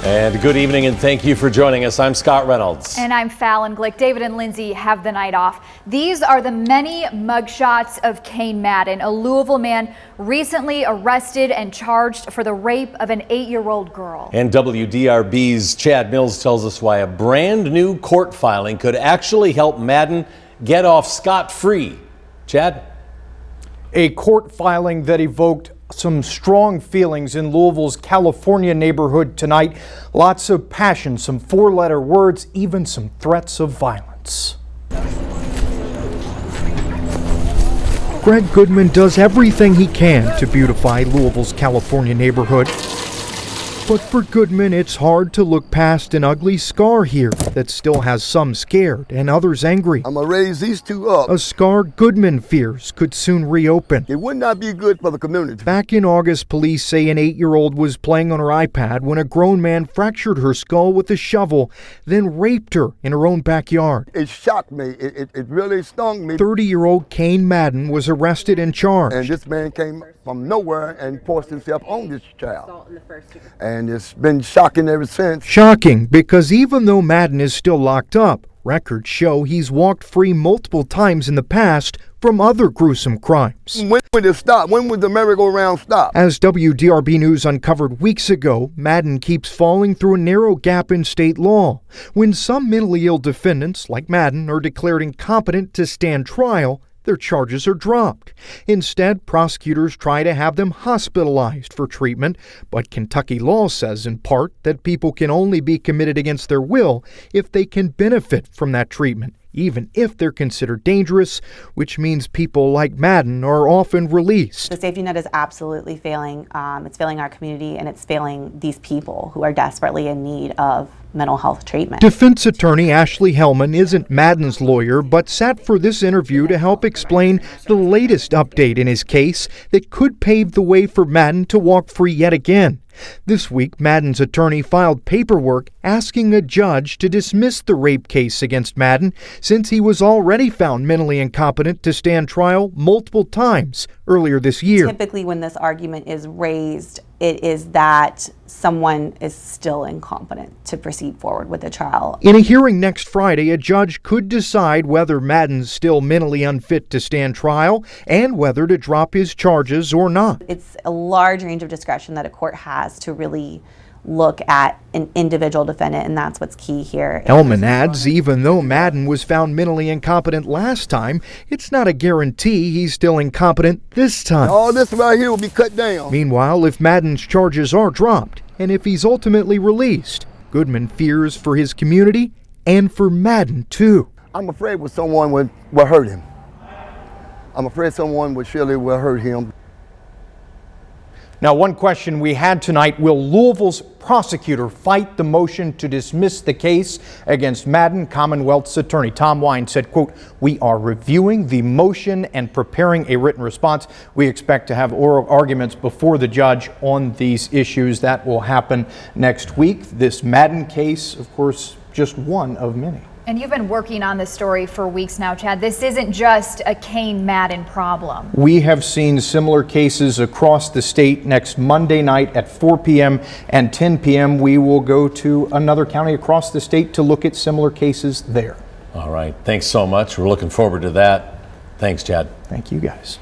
And good evening and thank you for joining us. I'm Scott Reynolds. And I'm Fallon Glick. David and Lindsay have the night off. These are the many mugshots of Cane Madden, a Louisville man recently arrested and charged for the rape of an 8-year-old girl. And WDRB's Chad Mills tells us why a brand new court filing could actually help Madden get off scot-free. Chad? A court filing that evoked some strong feelings in Louisville's California neighborhood tonight. Lots of passion, some four-letter words, even some threats of violence. Greg Goodman does everything he can to beautify Louisville's California neighborhood. But for Goodman, it's hard to look past an ugly scar here that still has some scared and others angry. I'm gonna raise these two up. A scar Goodman fears could soon reopen. It would not be good for the community. Back in August, police say an 8-year-old was playing on her iPad when a grown man fractured her skull with a shovel, then raped her in her own backyard. It shocked me. It really stung me. 30-year-old Cane Madden was arrested and charged. And this man came from nowhere and forced himself on this child. And it's been shocking ever since. Shocking because even though Madden is still locked up, records show he's walked free multiple times in the past from other gruesome crimes. When would it stop? When would the merry-go-round stop? As WDRB News uncovered weeks ago, Madden keeps falling through a narrow gap in state law. When some mentally ill defendants, like Madden, are declared incompetent to stand trial, their charges are dropped. Instead, prosecutors try to have them hospitalized for treatment, but Kentucky law says in part that people can only be committed against their will if they can benefit from that treatment, even if they're considered dangerous, which means people like Madden are often released. The safety net is absolutely failing. It's failing our community, and it's failing these people who are desperately in need of mental health treatment. Defense attorney Ashley Hellman isn't Madden's lawyer, but sat for this interview to help explain the latest update in his case that could pave the way for Madden to walk free yet again. This week, Madden's attorney filed paperwork asking a judge to dismiss the rape case against Madden since he was already found mentally incompetent to stand trial multiple times earlier this year. Typically, when this argument is raised, it is that someone is still incompetent to proceed forward with the trial. In a hearing next Friday, a judge could decide whether Madden's still mentally unfit to stand trial and whether to drop his charges or not. It's a large range of discretion that a court has to really look at an individual defendant, and that's what's key here. Hellman adds, even though Madden was found mentally incompetent last time, it's not a guarantee he's still incompetent this time. All this right here will be cut down. Meanwhile, if Madden's charges are dropped, and if he's ultimately released, Goodman fears for his community and for Madden too. I'm afraid someone will hurt him. I'm afraid someone surely will hurt him. Now, one question we had tonight, will Louisville's prosecutor fight the motion to dismiss the case against Madden? Commonwealth's attorney Tom Wine said, quote, "We are reviewing the motion and preparing a written response. We expect to have oral arguments before the judge on these issues. That will happen next week." This Madden case, of course, just one of many. And you've been working on this story for weeks now, Chad. This isn't just a Cane Madden problem. We have seen similar cases across the state. Next Monday night at 4 p.m. and 10 p.m. we will go to another county across the state to look at similar cases there. All right. Thanks so much. We're looking forward to that. Thanks, Chad. Thank you, guys.